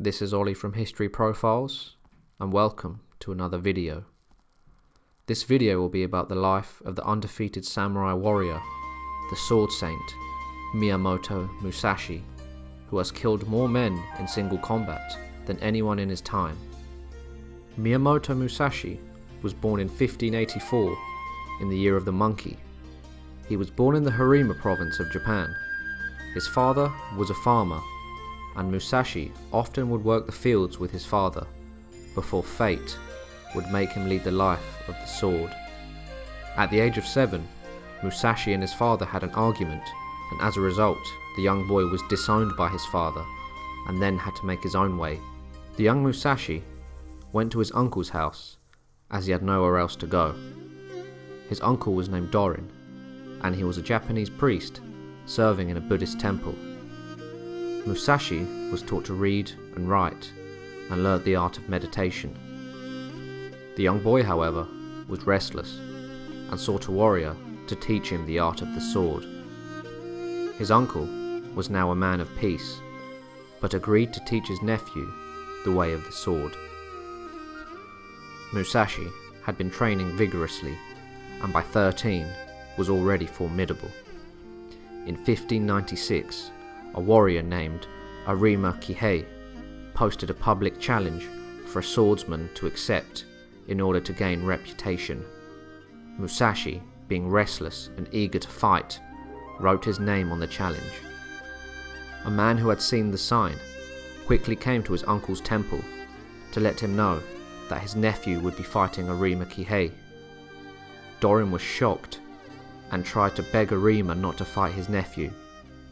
This is Ollie from History Profiles, and welcome to another video. This video will be about the life of the undefeated samurai warrior, the sword saint, Miyamoto Musashi, who has killed more men in single combat than anyone in his time. Miyamoto Musashi was born in 1584 in the year of the monkey. He was born in the Harima province of Japan. His father was a farmer, and Musashi often would work the fields with his father before fate would make him lead the life of the sword. At the age of 7, Musashi and his father had an argument, and as a result, the young boy was disowned by his father and then had to make his own way. The young Musashi went to his uncle's house as he had nowhere else to go. His uncle was named Dorin, and he was a Japanese priest serving in a Buddhist temple. Musashi was taught to read and write and learnt the art of meditation. The young boy, however, was restless and sought a warrior to teach him the art of the sword. His uncle was now a man of peace, but agreed to teach his nephew the way of the sword. Musashi had been training vigorously, and by 13 was already formidable. In 1596, a warrior named Arima Kihei posted a public challenge for a swordsman to accept in order to gain reputation. Musashi, being restless and eager to fight, wrote his name on the challenge. A man who had seen the sign quickly came to his uncle's temple to let him know that his nephew would be fighting Arima Kihei. Dorin was shocked and tried to beg Arima not to fight his nephew,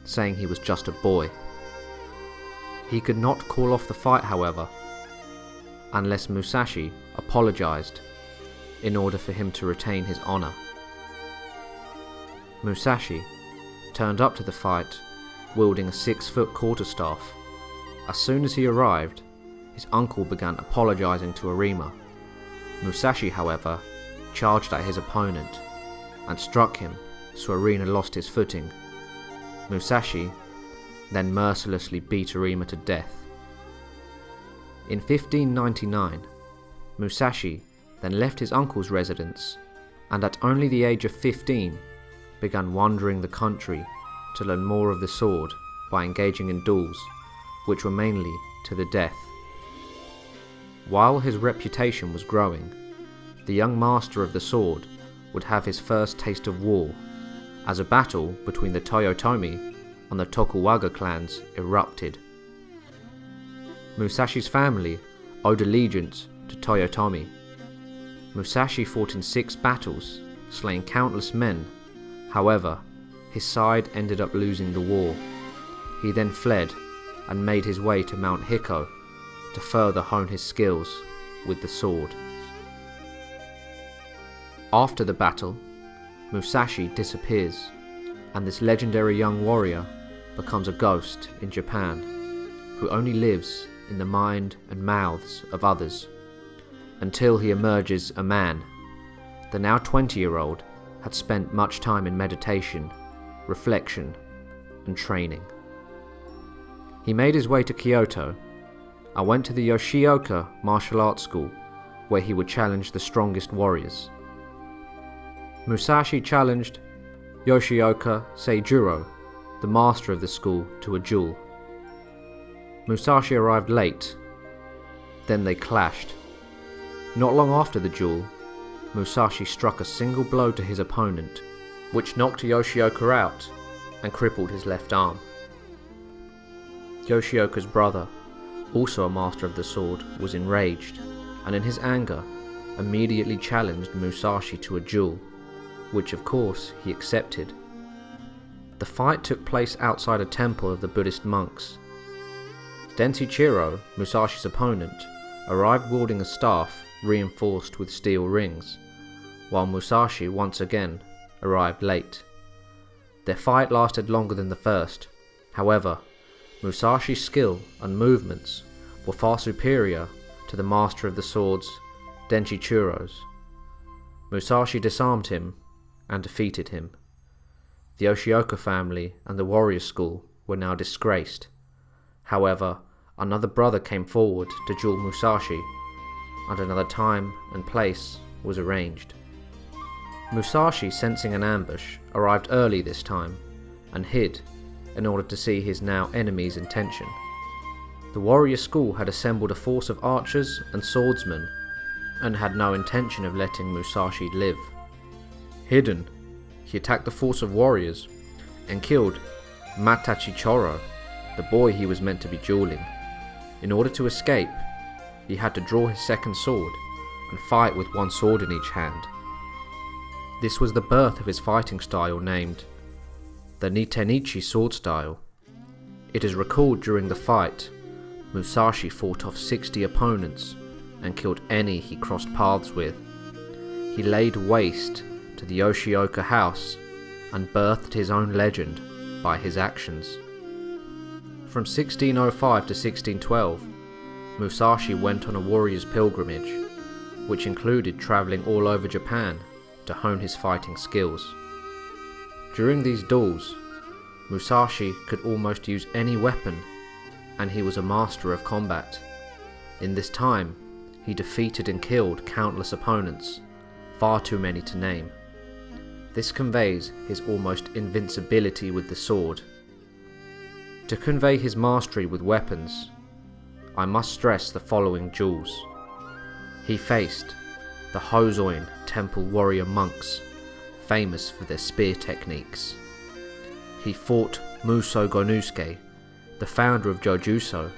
saying he was just a boy. He could not call off the fight, however, unless Musashi apologized in order for him to retain his honor. Musashi turned up to the fight wielding a 6-foot quarterstaff. As soon as he arrived, his uncle began apologizing to Arima. Musashi, however, charged at his opponent and struck him, so Arima lost his footing. Musashi then mercilessly beat Arima to death. In 1599, Musashi then left his uncle's residence and at only the age of 15 began wandering the country to learn more of the sword by engaging in duels, which were mainly to the death. While his reputation was growing, the young master of the sword would have his first taste of war, as a battle between the Toyotomi and the Tokugawa clans erupted. Musashi's family owed allegiance to Toyotomi. Musashi fought in 6 battles, slaying countless men. However, his side ended up losing the war. He then fled and made his way to Mount Hiko to further hone his skills with the sword. After the battle, Musashi disappears, and this legendary young warrior becomes a ghost in Japan, who only lives in the mind and mouths of others, until he emerges a man. The now 20-year-old had spent much time in meditation, reflection, and training. He made his way to Kyoto and went to the Yoshioka martial arts school, where he would challenge the strongest warriors. Musashi challenged Yoshioka Seijuro, the master of the school, to a duel. Musashi arrived late, then they clashed. Not long after the duel, Musashi struck a single blow to his opponent, which knocked Yoshioka out and crippled his left arm. Yoshioka's brother, also a master of the sword, was enraged, and in his anger, immediately challenged Musashi to a duel, which of course he accepted. The fight took place outside a temple of the Buddhist monks. Nitenichi, Musashi's opponent, arrived wielding a staff reinforced with steel rings, while Musashi once again arrived late. Their fight lasted longer than the first. However, Musashi's skill and movements were far superior to the master of the swords, Nitenichi's. Musashi disarmed him and defeated him. The Yoshioka family and the warrior school were now disgraced. However, another brother came forward to duel Musashi, and another time and place was arranged. Musashi, sensing an ambush, arrived early this time and hid in order to see his now enemy's intention. The warrior school had assembled a force of archers and swordsmen and had no intention of letting Musashi live. Hidden, he attacked the force of warriors and killed Matachi Choro, the boy he was meant to be dueling. In order to escape, he had to draw his second sword and fight with one sword in each hand. This was the birth of his fighting style named the Nitenichi sword style. It is recalled during the fight, Musashi fought off 60 opponents and killed any he crossed paths with. He laid waste to the Yoshioka house and birthed his own legend by his actions. From 1605 to 1612, Musashi went on a warrior's pilgrimage, which included travelling all over Japan to hone his fighting skills. During these duels, Musashi could almost use any weapon, and he was a master of combat. In this time, he defeated and killed countless opponents, far too many to name. This conveys his almost invincibility with the sword. To convey his mastery with weapons, I must stress the following duels. He faced the Hozoin temple warrior monks, famous for their spear techniques. He fought Muso Gonusuke, the founder of Jojutsu,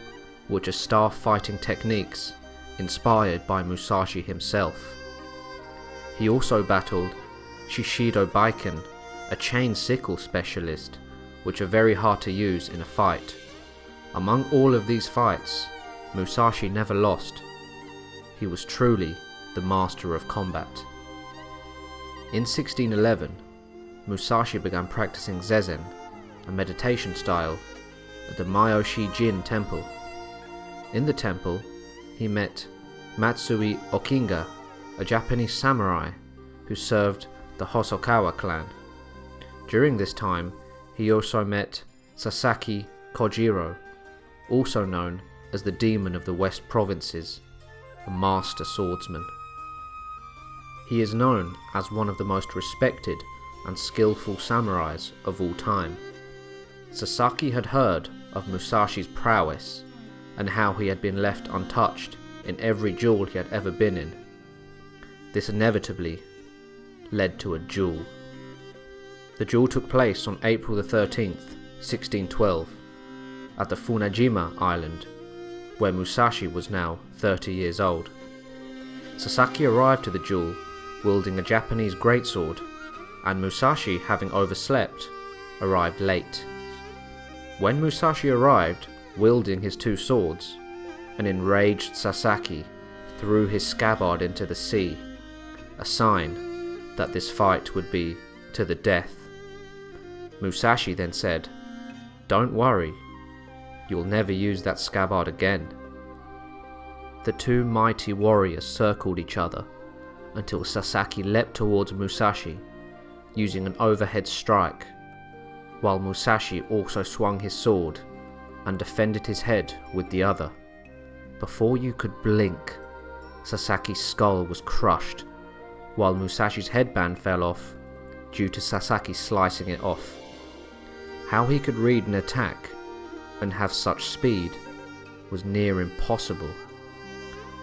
which are staff fighting techniques inspired by Musashi himself. He also battled Shishido Baiken, a chain sickle specialist, which are very hard to use in a fight. Among all of these fights, Musashi never lost. He was truly the master of combat. In 1611, Musashi began practicing Zazen, a meditation style, at the Myoshi-jin temple. In the temple, he met Matsui Okinga, a Japanese samurai who served the Hosokawa clan. During this time, he also met Sasaki Kojiro, also known as the Demon of the West Provinces, a master swordsman. He is known as one of the most respected and skillful samurais of all time. Sasaki had heard of Musashi's prowess and how he had been left untouched in every duel he had ever been in. This inevitably led to a duel. The duel took place on April the 13th, 1612, at the Funajima Island, where Musashi was now 30 years old. Sasaki arrived to the duel wielding a Japanese greatsword, and Musashi, having overslept, arrived late. When Musashi arrived, wielding his two swords, an enraged Sasaki threw his scabbard into the sea, a sign that this fight would be to the death. Musashi then said, "Don't worry, you'll never use that scabbard again." The two mighty warriors circled each other until Sasaki leapt towards Musashi, using an overhead strike, while Musashi also swung his sword and defended his head with the other. Before you could blink, Sasaki's skull was crushed, while Musashi's headband fell off due to Sasaki slicing it off. How he could read an attack and have such speed was near impossible.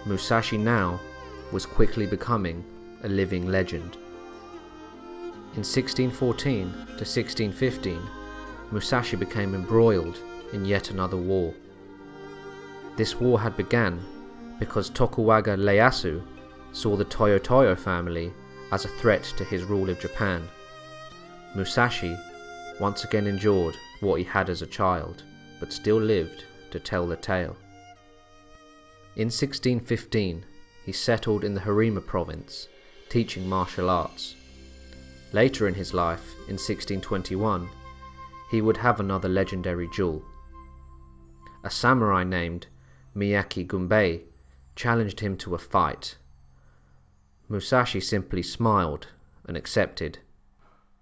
Musashi now was quickly becoming a living legend. In 1614 to 1615, Musashi became embroiled in yet another war. This war had begun because Tokugawa Ieyasu saw the Toyotoyo family as a threat to his rule of Japan. Musashi once again endured what he had as a child, but still lived to tell the tale. In 1615, he settled in the Harima province, teaching martial arts. Later in his life, in 1621, he would have another legendary duel. A samurai named Miyaki Gunbei challenged him to a fight. Musashi simply smiled and accepted.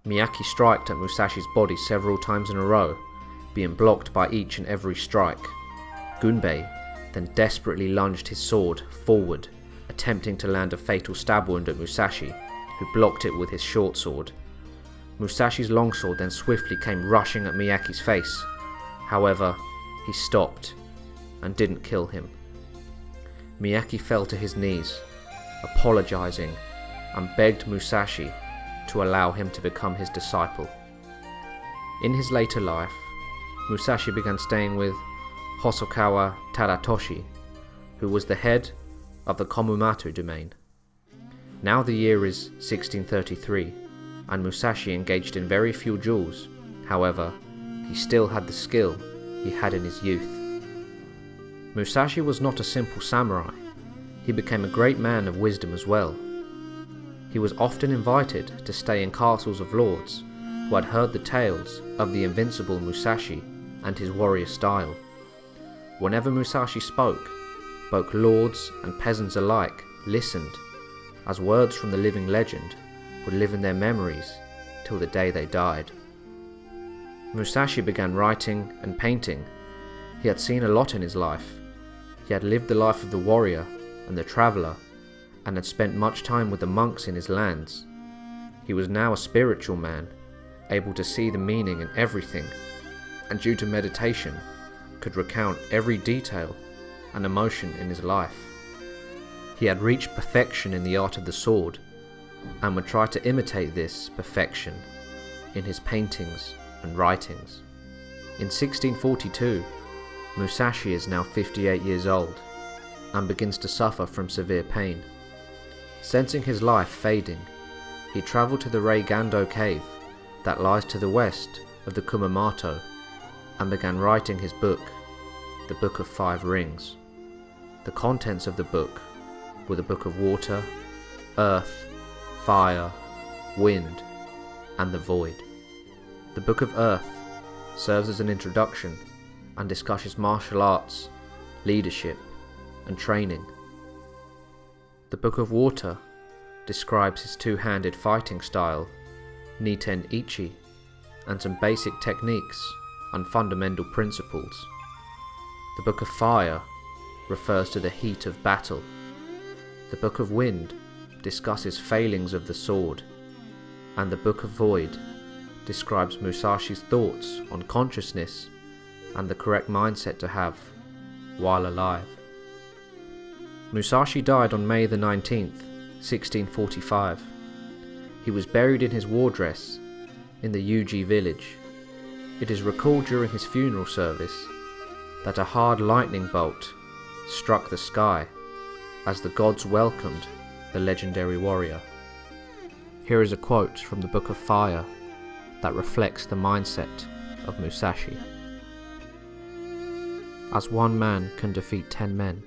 Miyaki struck at Musashi's body several times in a row, being blocked by each and every strike. Gunbei then desperately lunged his sword forward, attempting to land a fatal stab wound at Musashi, who blocked it with his short sword. Musashi's longsword then swiftly came rushing at Miyaki's face. However, he stopped and didn't kill him. Miyaki fell to his knees, apologizing, and begged Musashi to allow him to become his disciple. In his later life, Musashi began staying with Hosokawa Tadatoshi, who was the head of the Komumato domain. Now the year is 1633, and Musashi engaged in very few duels. However, he still had the skill he had in his youth. Musashi was not a simple samurai. He became a great man of wisdom as well. He was often invited to stay in castles of lords who had heard the tales of the Invincible Musashi and his warrior style. Whenever Musashi spoke, both lords and peasants alike listened, as words from the living legend would live in their memories till the day they died. Musashi began writing and painting. He had seen a lot in his life. He had lived the life of the warrior and the traveller, and had spent much time with the monks in his lands. He was now a spiritual man, able to see the meaning in everything, and due to meditation, could recount every detail and emotion in his life. He had reached perfection in the art of the sword, and would try to imitate this perfection in his paintings and writings. In 1642, Musashi is now 58 years old, and begins to suffer from severe pain. Sensing his life fading, he travelled to the Reigando cave that lies to the west of the Kumamoto, and began writing his book, the Book of Five Rings. The contents of the book were the Book of Water, Earth, Fire, Wind, and the Void. The Book of Earth serves as an introduction and discusses martial arts, leadership, and training. The Book of Water describes his two-handed fighting style, Nitenichi, and some basic techniques and fundamental principles. The Book of Fire refers to the heat of battle. The Book of Wind discusses failings of the sword, and the Book of Void describes Musashi's thoughts on consciousness and the correct mindset to have while alive. Musashi died on May the 19th, 1645. He was buried in his war dress in the Yuji village. It is recalled during his funeral service that a hard lightning bolt struck the sky as the gods welcomed the legendary warrior. Here is a quote from the Book of Fire that reflects the mindset of Musashi. As one man can defeat 10 men,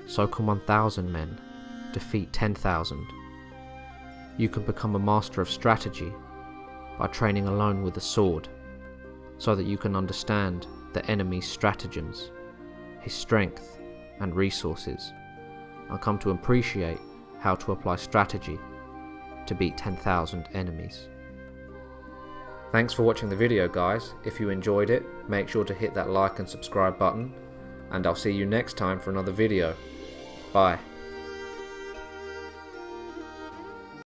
so can 1,000 men defeat 10,000. You can become a master of strategy by training alone with the sword, so that you can understand the enemy's stratagems, his strength and resources, and come to appreciate how to apply strategy to beat 10,000 enemies. Thanks for watching the video, guys. If you enjoyed it, make sure to hit that like and subscribe button, and I'll see you next time for another video. Bye.